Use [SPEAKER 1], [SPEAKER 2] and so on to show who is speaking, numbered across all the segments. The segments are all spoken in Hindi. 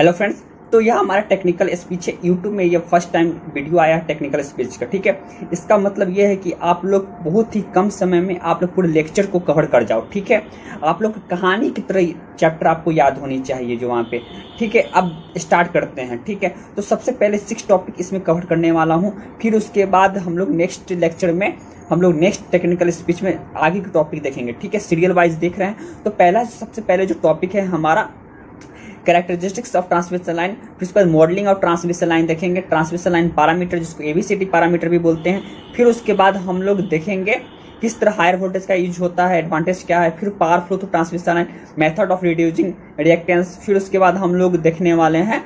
[SPEAKER 1] हेलो फ्रेंड्स, तो यह हमारा टेक्निकल स्पीच है। यूट्यूब में ये फर्स्ट टाइम वीडियो आया है टेक्निकल स्पीच का। ठीक है, इसका मतलब ये है कि आप लोग बहुत ही कम समय में आप लोग पूरे लेक्चर को कवर कर जाओ। ठीक है, आप लोग कहानी की तरह चैप्टर आपको याद होनी चाहिए जो वहाँ पे। ठीक है, अब स्टार्ट करते हैं। ठीक है, तो सबसे पहले 6 टॉपिक इसमें कवर करने वाला हूँ, फिर उसके बाद हम लोग नेक्स्ट लेक्चर में हम लोग नेक्स्ट टेक्निकल स्पीच में आगे के टॉपिक देखेंगे। ठीक है, सीरियल वाइज देख रहे हैं। तो सबसे पहले जो टॉपिक है हमारा कैरेक्टरिस्टिक्स ऑफ ट्रांसमिशन लाइन, फिर उसके बाद मॉडलिंग ऑफ ट्रांसमिशन लाइन देखेंगे, ट्रांसमिशन लाइन पैरामीटर जिसको एबीसीडी पैरामीटर भी बोलते हैं। फिर उसके बाद हम लोग देखेंगे किस तरह हायर वोल्टेज का यूज होता है, एडवांटेज क्या है, फिर power flow through transmission line, method of reducing reactance. फिर उसके बाद हम लोग देखने वाले हैं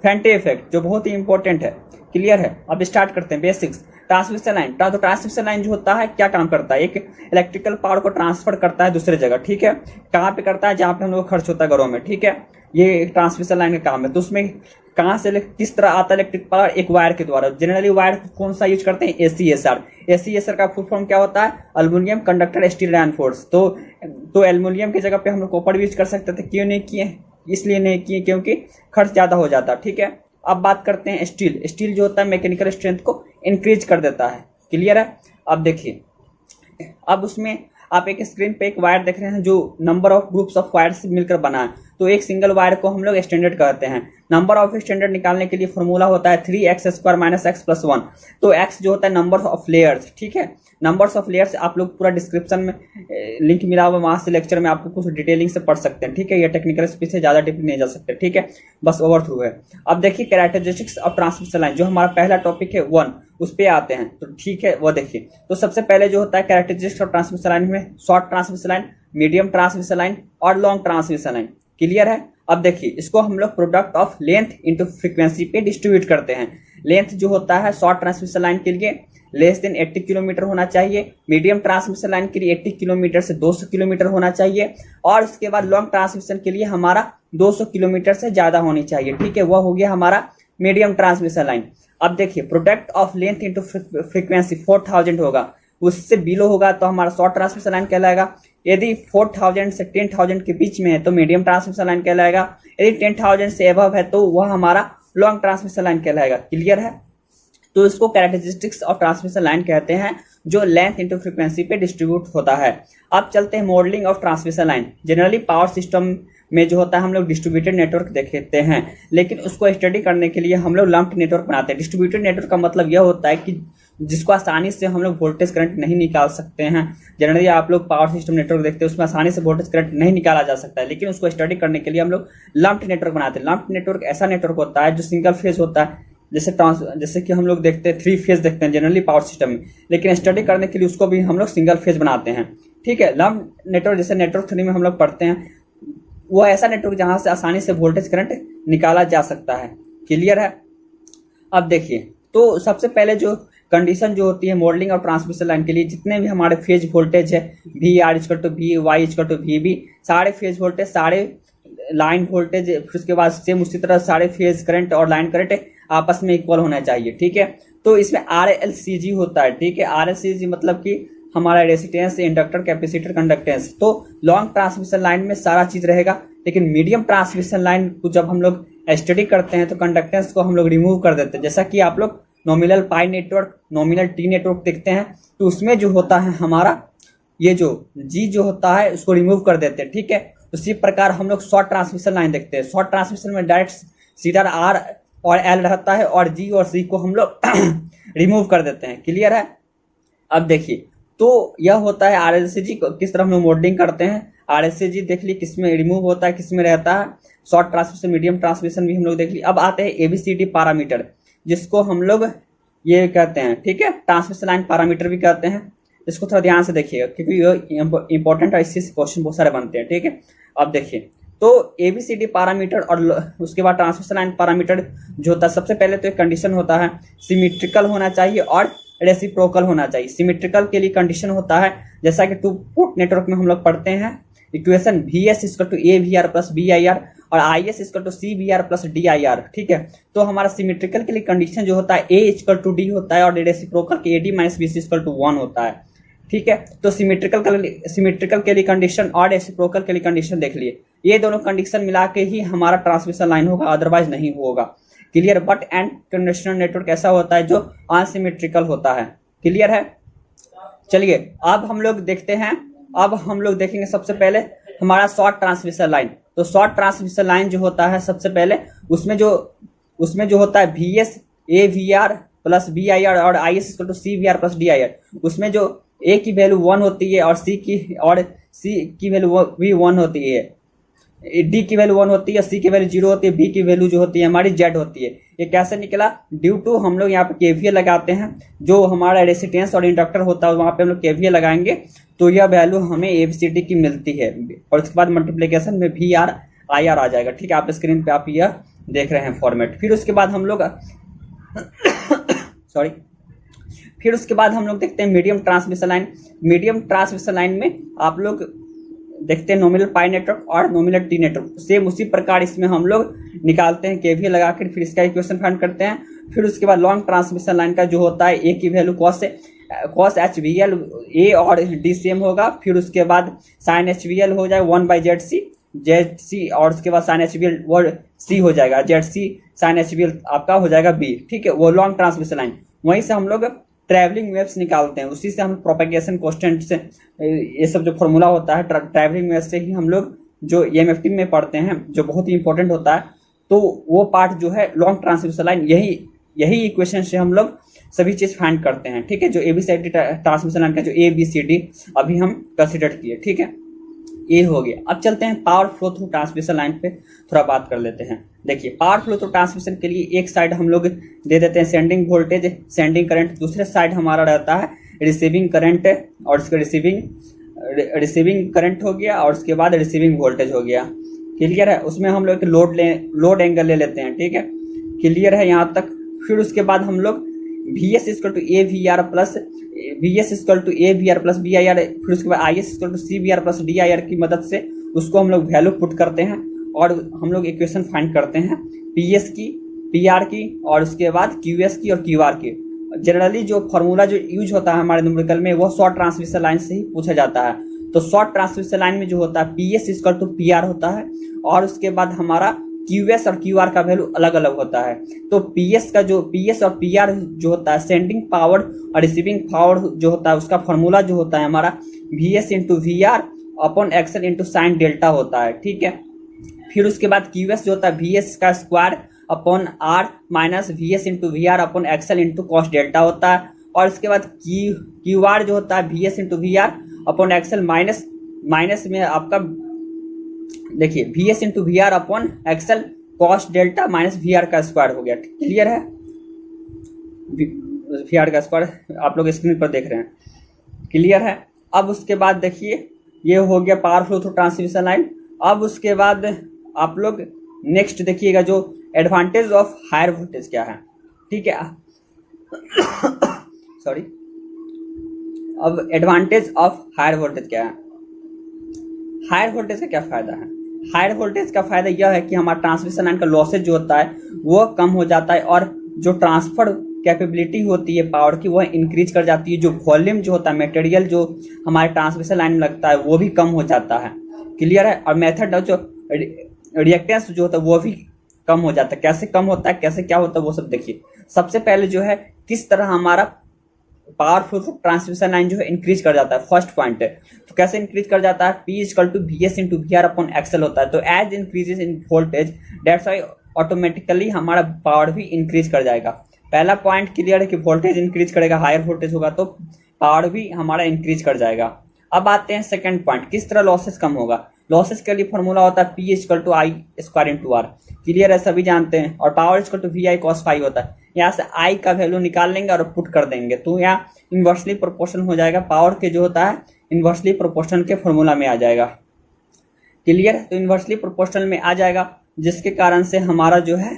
[SPEAKER 1] फेंटे इफेक्ट जो बहुत ही इंपॉर्टेंट है। क्लियर है, अब स्टार्ट करते हैं बेसिक्स। ट्रांसमिशन लाइन, तो ट्रांसमिशन लाइन जो होता है क्या काम करता है, एक इलेक्ट्रिकल पावर को ट्रांसफर करता है दूसरे जगह। ठीक है, कहाँ पे करता है, जहाँ पे हम लोग खर्च होता है घरों में। ठीक है, ये ट्रांसमिशन लाइन का काम है। तो उसमें कहाँ से किस तरह आता है इलेक्ट्रिक पावर, एक वायर के द्वारा। जनरली वायर कौन सा यूज करते हैं, एसीएसआर। एसीएसआर का फुल फॉर्म क्या होता है, एल्युमिनियम कंडक्टर स्टील रेनफोर्स। तो एल्युमिनियम की जगह पे हम लोग कॉपर यूज कर सकते थे, क्यों नहीं किए, इसलिए नहीं किए क्योंकि खर्च ज्यादा हो जाता। ठीक है, अब बात करते हैं स्टील। स्टील जो होता है मैकेनिकल स्ट्रेंथ को इंक्रीज कर देता है। क्लियर है, अब देखिए, अब उसमें आप एक स्क्रीन पे एक वायर देख रहे हैं जो number of groups of wires मिलकर बना है। तो एक सिंगल वायर को हम लोग स्टैंडर्ड कहते हैं। नंबर ऑफ स्टैंडर्ड निकालने के लिए फॉर्मूला होता है 3x² - x + 1। तो x जो होता है नंबर ऑफ लेयर्स। ठीक है, नंबर्स ऑफ लेयर्स आप लोग पूरा डिस्क्रिप्शन में लिंक मिला हुआ, वहां से लेक्चर में आपको कुछ डिटेलिंग से पढ़ सकते हैं। ठीक है, ये टेक्निकल स्पीच से ज्यादा डीप नहीं जा सकते। ठीक है, बस ओवर थ्रू है। अब देखिए कैरेक्टरिस्टिक्स ऑफ ट्रांसमिशन लाइन, जो हमारा पहला टॉपिक है 1, उस पे आते हैं। तो ठीक है, वो देखिए। तो सबसे पहले जो होता है कैरेक्टरिस्टिक्स ऑफ ट्रांसमिशन लाइन में short transmission line, medium transmission line और लॉन्ग ट्रांसमिशन लाइन। क्लियर है, अब देखिए, इसको हम लोग product of length into frequency पे डिस्ट्रीब्यूट करते हैं। लेंथ जो होता है शॉर्ट ट्रांसमिशन लाइन के लिए लेस देन 80 किलोमीटर होना चाहिए, मीडियम ट्रांसमिशन लाइन के लिए 80 किलोमीटर से 200 किलोमीटर होना चाहिए, और उसके बाद लॉन्ग ट्रांसमिशन के लिए हमारा 200 किलोमीटर से ज्यादा होनी चाहिए। ठीक है, वह हो गया हमारा मीडियम ट्रांसमिशन लाइन। अब देखिए, product of length into frequency 4000 होगा, उससे बिलो होगा तो हमारा शॉर्ट ट्रांसमिशन लाइन कहलाएगा। यदि 4000 से 10000 के बीच में है तो मीडियम ट्रांसमिशन लाइन कहलाएगा। यदि 10000 से अबव है तो वह हमारा लॉन्ग ट्रांसमिशन लाइन कहलाएगा। क्लियर है, तो इसको कैरेक्टरिस्टिक्स ऑफ ट्रांसमिशन लाइन कहते हैं, जो लेंथ इंटू फ्रीक्वेंसी पे डिस्ट्रीब्यूट होता है। अब चलते हैं modelling of transmission line. Generally power system में जो होता है हम लोग डिस्ट्रीब्यूटेड नेटवर्क देखते हैं, लेकिन उसको स्टडी करने के लिए हम लोग लंप्ड नेटवर्क बनाते हैं। डिस्ट्रीब्यूटेड नेटवर्क का मतलब यह होता है कि जिसको आसानी से हम लोग वोल्टेज करंट नहीं निकाल सकते हैं। जनरली आप लोग पावर सिस्टम नेटवर्क देखते हैं, उसमें आसानी से वोल्टेज करंट नहीं निकाला जा सकता है, लेकिन उसको स्टडी करने के लिए हम लोग लंप्ड नेटवर्क बनाते हैं। लंप्ड नेटवर्क ऐसा नेटवर्क होता है जो सिंगल फेज होता है, जैसे कि हम लोग देखते हैं 3 फेज देखते हैं जनरली पावर सिस्टम में, लेकिन स्टडी करने के लिए उसको भी हम लोग सिंगल फेज बनाते हैं। ठीक है, लंप्ड नेटवर्क जैसे नेटवर्क 3 में हम लोग पढ़ते हैं, वो ऐसा नेटवर्क जहां से आसानी से वोल्टेज करंट निकाला जा सकता है। क्लियर है, अब देखिए, तो सबसे पहले जो कंडीशन जो होती है मॉडलिंग और ट्रांसमिशन लाइन के लिए, जितने भी हमारे फेज वोल्टेज है VR = V, Y = VB, सारे फेज वोल्टेज, सारे लाइन वोल्टेज, फिर उसके बाद सेम उसी तरह सारे फेज करंट और लाइन करंट आपस में इक्वल होना चाहिए। ठीक है, तो इसमें RLCG होता है। ठीक है, RLCG मतलब कि हमारा रेजिस्टेंस, इंडक्टर, कैपेसिटर, कंडक्टेंस। तो लॉन्ग ट्रांसमिशन लाइन में सारा चीज रहेगा, लेकिन मीडियम ट्रांसमिशन लाइन को जब हम लोग स्टडी करते हैं तो कंडक्टेंस को हम लोग रिमूव कर देते हैं। जैसा कि आप लोग नॉमिनल पाई नेटवर्क, नॉमिनल टी नेटवर्क देखते हैं, तो उसमें जो होता है हमारा ये जो G जो होता है उसको रिमूव कर देते हैं। ठीक है, उसी प्रकार हम लोग शॉर्ट ट्रांसमिशन लाइन देखते हैं। शॉर्ट ट्रांसमिशन में डायरेक्ट सीधा R और L रहता है, और G और C को हम लोग रिमूव कर देते हैं। क्लियर है, अब देखिए, तो यह होता है RLCG को किस तरह हम लोग मॉडलिंग करते हैं। RLCG देख ली किस में रिमूव होता है, किस में रहता है। शॉर्ट ट्रांसमिशन, मीडियम ट्रांसमिशन भी हम लोग देख ली। अब आते हैं ABCD पैरामीटर, जिसको हम लोग ये कहते हैं। ठीक है, ट्रांसमिशन लाइन पैरामीटर भी कहते हैं। इसको थोड़ा ध्यान से देखिएगा क्योंकि ये इंपॉर्टेंट है, इससे क्वेश्चन बहुत सारे बनते हैं। ठीक है, अब देखिए, तो ABCD पैरामीटर और उसके बाद ट्रांसमिशन लाइन पैरामीटर जो होता है, सबसे पहले तो एक कंडीशन होता है सिमेट्रिकल होना चाहिए और रेसिप्रोकल होना चाहिए। सिमेट्रिकल के लिए कंडीशन होता है, जैसा कि 2 पोर्ट नेटवर्क में हम लोग पढ़ते हैं, इक्वेशन VS = AVR + BIR और IS = CVR + DIR। ठीक है, तो हमारा सिमेट्रिकल के लिए कंडीशन जो होता है A = D होता है, और रेसिप्रोकल के AD - BC = 1 होता है। ठीक है, तो सिमेट्रिकल के लिए कंडीशन और रेसिप्रोकल के लिए कंडीशन देख लिए। ये दोनों कंडीशन मिला के ही हमारा ट्रांसमिशन लाइन होगा, अदरवाइज नहीं होगा। Clear. But and conditional network ऐसा होता है जो अनसिमेट्रिकल होता है। क्लियर है। चलिए अब हम लोग देखते हैं, अब हम लोग देखेंगे सबसे पहले हमारा शॉर्ट ट्रांसमिशन लाइन। तो शॉर्ट ट्रांसमिशन लाइन जो होता है सबसे पहले उसमें जो होता है VS AVR प्लस BIR और IS equal to CVR plus DIR, उसमें जो A की वैल्यू 1 होती है और C की वैल्यू भी 1 होती है, D की वैल्यू 1 होती है, C की वैल्यू 0 होती है, B की वैल्यू जो होती है हमारी Z होती है। ये कैसे निकला? ड्यू टू हम लोग यहाँ पे KVL लगाते हैं, जो हमारा रेसिस्टेंस और इंडक्टर होता है वहाँ पे हम लोग KVL लगाएंगे तो यह वैल्यू हमें ABCD की मिलती है, और उसके बाद मल्टीप्लीकेशन में VR IR आ जाएगा। ठीक है, आप स्क्रीन पे आप यह देख रहे हैं फॉर्मेट। फिर उसके बाद हम लोग सॉरी फिर उसके बाद हम लोग देखते हैं medium transmission line. Medium transmission line में आप लोग देखते हैं नॉमिनल पाई नेटवर्क और नॉमिनल टी नेटवर्क। सेम उसी प्रकार इसमें हम लोग निकालते हैं KVL लगाकर, फिर इसका इक्वेशन फाइंड करते हैं। फिर उसके बाद लॉन्ग ट्रांसमिशन लाइन का जो होता है A की वैल्यू cos HVL A और D सेम होगा। फिर उसके बाद sin HVL हो जाएगा 1/ZC और उसके बाद sin HVL और C हो जाएगा, ZC sin HVL आपका हो जाएगा B। ठीक है, वो लॉन्ग ट्रांसमिशन लाइन। वहीं से हम लोग ट्रैवलिंग वेव्स निकालते हैं, उसी से हम प्रोपेगेशन कांस्टेंट से ये सब जो फॉर्मूला होता है ट्रैवलिंग वेव्स से ही हम लोग जो EMFT में पढ़ते हैं, जो बहुत ही इंपॉर्टेंट होता है। तो वो पार्ट जो है लॉन्ग ट्रांसमिशन लाइन, यही इक्वेशन से हम लोग सभी चीज फाइंड करते हैं। ठीक है, जो ABCD ट्रांसमिशन लाइन का जो ABCD अभी हम कंसिडर किए। ठीक है, ये हो गया। अब चलते हैं power flow through transmission line पे थोड़ा बात कर लेते हैं। देखिए, पावर फ्लो थ्रू ट्रांसमिशन के लिए एक साइड हम लोग दे देते हैं सेंडिंग वोल्टेज, सेंडिंग करंट, दूसरे साइड हमारा रहता है रिसीविंग करंट, और उसके रिसीविंग करंट हो गया और उसके बाद रिसीविंग वोल्टेज हो गया। क्लियर है। उसमें हम लोग लोड एंगल ले लेते हैं। ठीक है, क्लियर है यहाँ तक। फिर उसके बाद हम लोग VS equal to AVR plus BIR, फिर उसके बाद IS equal to CVR plus DIR की मदद से उसको हम लोग वैल्यू पुट करते हैं और हम लोग इक्वेशन फाइंड करते हैं PS की, PR की और उसके बाद QS की और QR की। जनरली जो फॉर्मूला जो यूज होता है हमारे न्यूमेरिकल में वो शॉर्ट ट्रांसमिशन लाइन से ही पूछा जाता है। तो शॉर्ट ट्रांसमिशन लाइन में जो होता है PS इक्वल टू PR होता है और उसके बाद हमारा QS और QR का वैल्यू अलग अलग होता है। तो PS और PR जो होता है सेंडिंग पावर और रिसीविंग पावर जो होता है उसका फॉर्मूला जो होता है हमारा VS into VR upon XL into sine delta होता है। ठीक है, फिर उसके बाद QS जो होता है VS का square upon R minus VS into VR upon XL into cos delta होता है। और इसके बाद QR जो होता है VS into VR upon XL minus में आपका देखिए VS into VR upon XL cos delta minus VR का स्क्वायर हो गया। क्लियर है, VR का स्क्वायर आप लोग स्क्रीन पर देख रहे हैं। क्लियर है। अब उसके बाद देखिए ये हो गया power flow through transmission line. अब उसके बाद आप लोग नेक्स्ट देखिएगा जो एडवांटेज ऑफ हायर वोल्टेज क्या है। ठीक है सॉरी, अब एडवांटेज ऑफ हायर वोल्टेज क्या है। हायर वोल्टेज का क्या फायदा है? हायर वोल्टेज का फायदा यह है कि हमारा ट्रांसमिशन लाइन का लॉसेज जो होता है वो कम हो जाता है और जो ट्रांसफर कैपेबिलिटी होती है पावर की वह इंक्रीज कर जाती है। जो वॉल्यूम जो होता है मटेरियल जो हमारे ट्रांसमिशन लाइन में लगता है वो भी कम हो जाता है। क्लियर है। और मेथड जो रिएक्टेंस जो होता है वो भी कम हो जाता है। कैसे कम होता है, कैसे क्या होता है वो सब देखिए। सबसे पहले जो है किस तरह हमारा पावर फ्लो ट्रांसमिशन लाइन जो है इंक्रीज कर जाता है, फर्स्ट पॉइंट है। तो कैसे इंक्रीज कर जाता है? P equal to VS into VR upon XL होता है। तो as increases in voltage that's why automatically हमारा पावर भी इंक्रीज कर जाएगा। पहला पॉइंट क्लियर है कि वोल्टेज इंक्रीज करेगा, हायर वोल्टेज होगा तो पावर भी हमारा इंक्रीज कर जाएगा। अब आते हैं सेकंड पॉइंट, किस तरह लॉसेस कम होगा। लॉसेस के लिए फॉर्मूला होता है P equal to I square into R। Clear है, सभी जानते हैं। और power equal to VI cos phi होता है। यहाँ से I का वैल्यू निकाल लेंगे और पुट कर देंगे तो यहाँ इन्वर्सली प्रोपोर्शन हो जाएगा। पावर के जो होता है इन्वर्सली प्रोपोर्शन के फॉर्मूला में आ जाएगा। क्लियर है। तो इन्वर्सली प्रोपोर्शनल में आ जाएगा जिसके कारण से हमारा जो है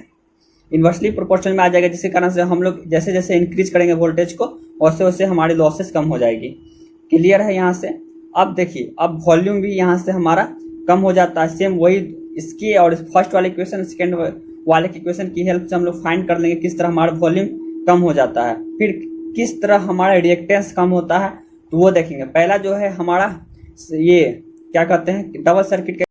[SPEAKER 1] इन्वर्सली प्रोपोर्शनल में आ जाएगा, जिसके कारण से हम लोग जैसे जैसे इंक्रीज करेंगे वोल्टेज को वैसे वैसे हमारी लॉसेस कम हो जाएगी। क्लियर है यहाँ से। अब देखिए अब वॉल्यूम भी यहाँ से हमारा कम हो जाता है। सेम वही इसकी और फर्स्ट वाले इक्वेशन सेकेंड वाले इक्वेशन की हेल्प से हम लोग फाइंड कर लेंगे किस तरह हमारा वॉल्यूम कम हो जाता है। फिर किस तरह हमारा रिएक्टेंस कम होता है तो वो देखेंगे। पहला जो है हमारा ये क्या कहते हैं डबल सर्किट